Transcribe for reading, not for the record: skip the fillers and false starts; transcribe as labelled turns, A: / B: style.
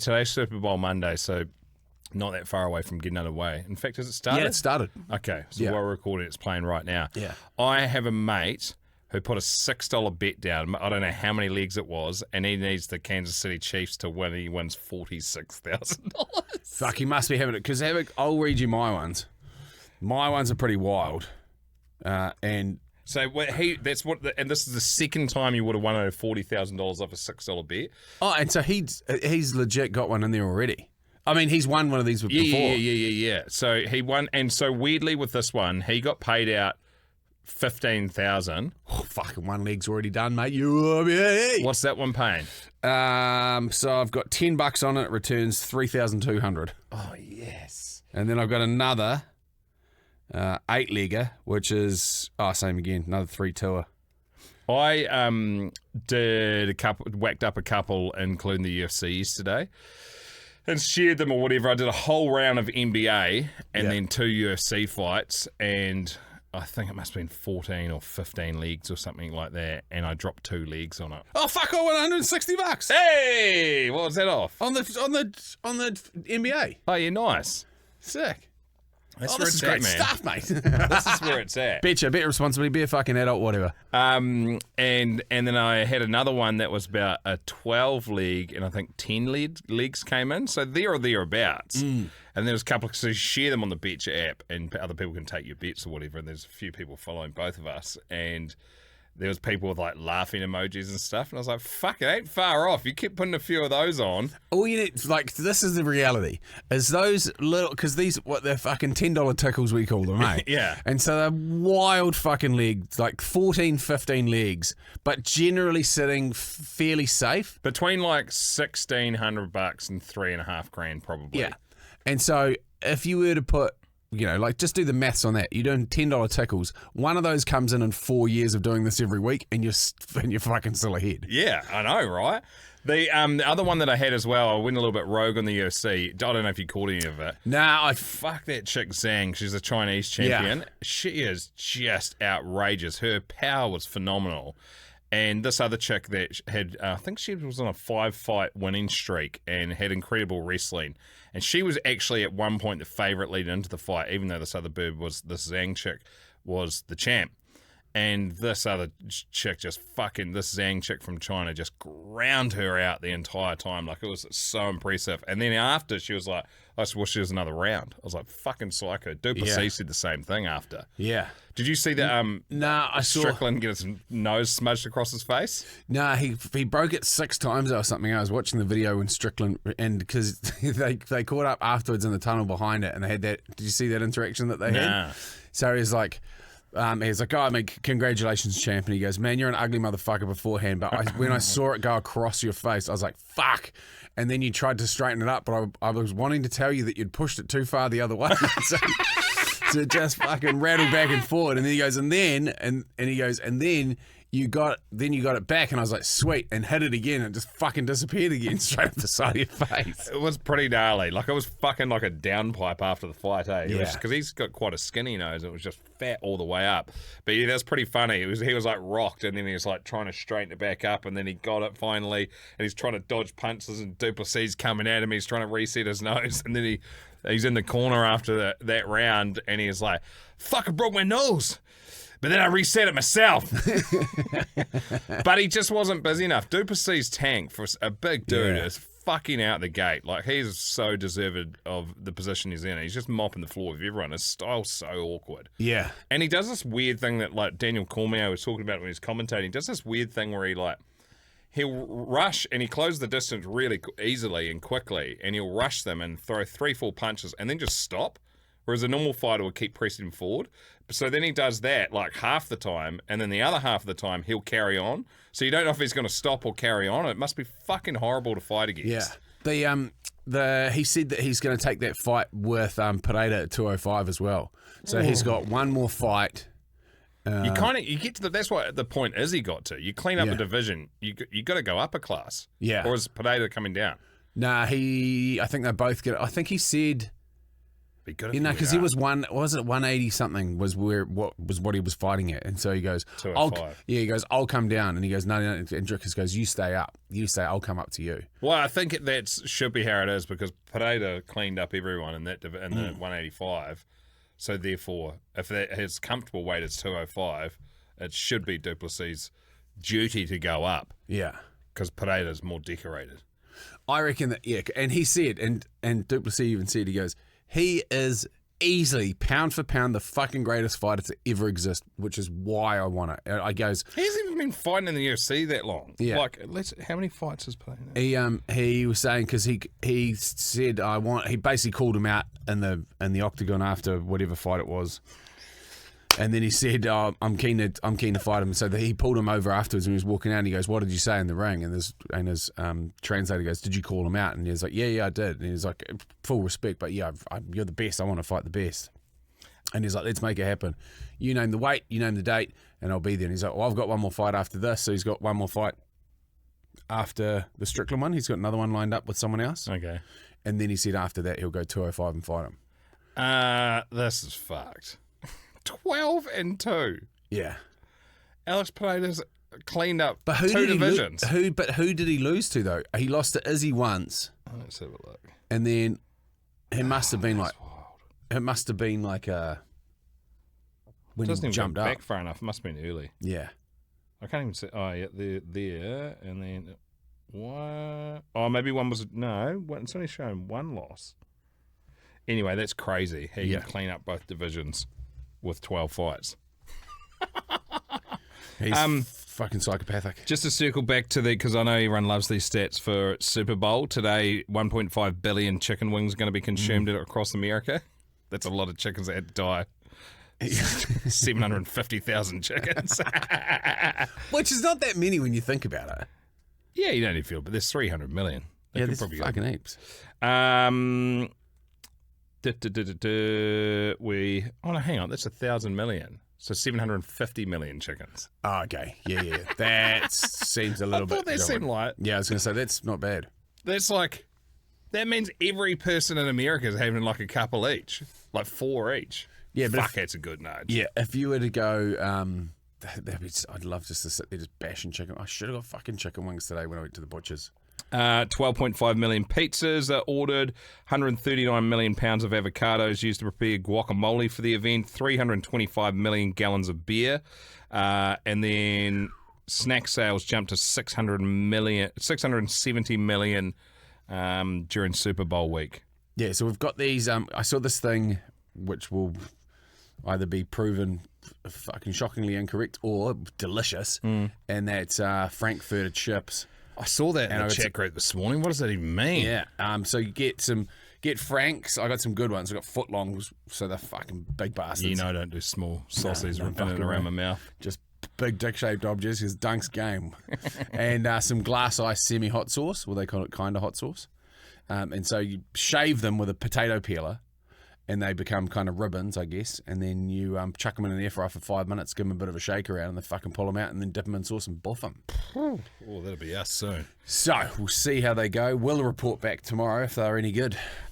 A: Today's Super Bowl Monday, so not that far away from getting underway. In fact, has it started?
B: Yeah, it started.
A: Okay, so while we're recording, it's playing right now.
B: Yeah.
A: I have a mate who put a $6 bet down. I don't know how many legs it was, and he needs the Kansas City Chiefs to win. He wins $46,000.
B: Fuck, he must be having it. Because I'll read you my ones. My ones are pretty wild. And
A: so and this is the second time you would have won over $40,000 off a $6 bet.
B: oh, and so he's legit got one in there already. I mean, he's won one of these before.
A: Yeah. So he won, and so weirdly with this one, he got paid out $15,000.
B: Oh, fucking one leg's already done, mate. You.
A: What's that one paying?
B: So I've got $10 on it. It returns $3,200.
A: Oh yes.
B: And then I've got another 8-legger, which is same again, another 3-2er.
A: I whacked up a couple, including the UFC yesterday, and shared them or whatever. I did a whole round of NBA and then 2 UFC fights, and I think it must have been 14 or 15 legs or something like that, and I dropped 2 legs on it.
B: Oh fuck! I won $160.
A: Hey, what was that off?
B: on the NBA.
A: Oh, yeah, nice.
B: Sick.
A: That's where
B: This is
A: it's
B: great
A: at, man.
B: stuff, mate.
A: This is where it's at.
B: Bet responsibly, be a fucking adult, whatever.
A: And then I had another one that was about a 12 leg, and I think 10 legs came in, so there or thereabouts. And there's a couple, so you share them on the Betcha app, and other people can take your bets or whatever. And there's a few people following both of us, and there was people with like laughing emojis and stuff, and I was like, "Fuck, it ain't far off." You keep putting a few of those on.
B: All you need, like, this is the reality, is those little, because these, what they're fucking $10 tickles we call them, mate.
A: Yeah.
B: And so they're wild fucking legs, like 14, 15 legs, but generally sitting fairly safe.
A: Between like $1,600 and $3,500 probably.
B: Yeah. And so if you were to put, like, just do the maths on that. You're doing $10 tickles. One of those comes in 4 years of doing this every week, and you're fucking still ahead.
A: Yeah, I know, right? The other one that I had as well, I went a little bit rogue on the UFC. I don't know if you caught any of it.
B: Nah,
A: Fuck that chick Zhang. She's a Chinese champion.
B: Yeah.
A: She is just outrageous. Her power was phenomenal. And this other chick that had, I think she was on a 5-fight winning streak and had incredible wrestling. And she was actually at one point the favourite leading into the fight, even though this other bird this Zhang chick was the champ. And this other chick this Zhang chick from China just ground her out the entire time. Like, it was so impressive. And then after, she was like, I just wish there was another round. I was like, fucking psycho. Duplessis said the same thing after.
B: Yeah.
A: Did you see that
B: I saw
A: Strickland get his nose smudged across his face?
B: Nah, he broke it 6 times or something. I was watching the video when Strickland, and because they caught up afterwards in the tunnel behind it, and they had that. Did you see that interaction that they had? So he's like, oh, I mean, congratulations, champ. And he goes, man, you're an ugly motherfucker beforehand, but when I saw it go across your face, I was like, fuck. And then you tried to straighten it up, but I was wanting to tell you that you'd pushed it too far the other way. So just fucking rattle back and forward. And then he goes, and then you got it back, and I was like, sweet, and hit it again, and it just fucking disappeared again straight up the side of your face.
A: It was pretty gnarly. Like, it was fucking like a downpipe after the fight, eh?
B: Yeah.
A: Because he's got quite a skinny nose. It was just fat all the way up. But yeah, that's pretty funny. He was like rocked, and then he was like trying to straighten it back up, and then he got it finally, and he's trying to dodge punches, and Duplessis coming at him. He's trying to reset his nose, and then he's in the corner after that round, and he's like, fuck, I broke my nose. But then I reset it myself. But he just wasn't busy enough. Duplessis' tank for a big dude is fucking out the gate. Like, he's so deserved of the position he's in. He's just mopping the floor with everyone. His style's so awkward.
B: Yeah.
A: And he does this weird thing that, like, Daniel Cormier was talking about when he was commentating. He does this weird thing where he'll rush, and he closes the distance really easily and quickly, and he'll rush them and throw 3-4 punches and then just stop. Whereas a normal fighter would keep pressing him forward. So then he does that like half the time, and then the other half of the time he'll carry on. So you don't know if he's going to stop or carry on. It must be fucking horrible to fight against.
B: Yeah. He said that he's going to take that fight with Pereira at 205 as well. So he's got one more fight.
A: You get to that's what the point is he got to. You clean up the division. You got to go up a class.
B: Yeah.
A: Or is Pereira coming down?
B: Nah, I think they both get. I think he said.
A: Be good if
B: You know,
A: you
B: because he was 180 something was what he was fighting at, and so he goes,
A: 205.
B: he goes, I'll come down, and he goes, no, and Drickus goes, you stay up, I'll come up to you.
A: Well, I think that should be how it is because Pereira cleaned up everyone in that in the 185. So therefore, if his comfortable weight is 205, it should be Du Plessis' duty to go up.
B: Yeah,
A: because Pereira's more decorated.
B: I reckon that. Yeah, and he said, and Du Plessis even said, he goes, he is easily, pound for pound, the fucking greatest fighter to ever exist, which is why I want it. I goes,
A: he hasn't even been fighting in the UFC that long.
B: Yeah.
A: Like, how many fights has Pereira?
B: He was saying, because he said he basically called him out in the octagon after whatever fight it was. And then he said, I'm keen to fight him. So he pulled him over afterwards and he was walking out and he goes, what did you say in the ring? And his translator goes, did you call him out? And he was like, yeah, I did. And he was like, full respect, but yeah, you're the best. I want to fight the best. And he's like, let's make it happen. You name the weight, you name the date, and I'll be there. And he's like, well, I've got one more fight after this. So he's got one more fight after the Strickland one. He's got another one lined up with someone else.
A: Okay.
B: And then he said after that, he'll go 205 and fight him.
A: This is fucked. 12-2.
B: Yeah.
A: Alex Pereira's cleaned up
B: But who
A: two
B: did
A: divisions.
B: Who did he lose to though? He lost to Izzy once,
A: Let's have a look.
B: and then it must have been like
A: Wild.
B: when
A: Doesn't
B: he
A: even
B: jumped
A: go
B: up.
A: back far enough. It must have been early.
B: Yeah.
A: I can't even see. Oh, yeah, there, and then what? Oh, maybe one was no. It's only showing one loss. Anyway, that's crazy. He can clean up both divisions with 12 fights.
B: He's fucking psychopathic.
A: Just to circle back to because I know everyone loves these stats for Super Bowl today. 1.5 billion chicken wings are going to be consumed across America. That's a lot of chickens that had to die. 750,000 chickens.
B: Which is not that many when you think about it.
A: Yeah, you don't even feel, but there's 300 million. They
B: Yeah,
A: could
B: there's
A: probably
B: fucking heaps.
A: Oh no, hang on, that's 1,000 million. So 750 million chickens.
B: Oh, okay. Yeah. That seems a little bit.
A: I thought that seemed like.
B: Yeah, I was going to say, that's not bad.
A: That's like, that means every person in America is having like a couple each, like 4 each.
B: Yeah, but
A: fuck, that's a good nudge.
B: Yeah, if you were to go, I'd love just to sit there just bashing chicken. I should have got fucking chicken wings today when I went to the butcher's.
A: 12.5 million pizzas are ordered, 139 million pounds of avocados used to prepare guacamole for the event, 325 million gallons of beer, and then snack sales jumped to 670 million during Super Bowl week. Yeah,
B: so we've got these. I saw this thing which will either be proven fucking shockingly incorrect or delicious, and that's Frankfurter chips.
A: I saw that in the chat group this morning. What does that even mean?
B: Yeah. So you get Franks. I got some good ones. I got footlongs, so they're fucking big bastards.
A: You know, I don't do small sausages in and around my mouth.
B: Just big dick-shaped objects. Is Dunk's game. And some glass ice semi-hot sauce. Well, they call it kind of hot sauce. And so you shave them with a potato peeler, and they become kind of ribbons, I guess. And then you chuck them in an air fryer for 5 minutes, give them a bit of a shake around, and then fucking pull them out, and then dip them in sauce and buff them.
A: Oh, that'll be us soon.
B: So we'll see how they go. We'll report back tomorrow if they're any good.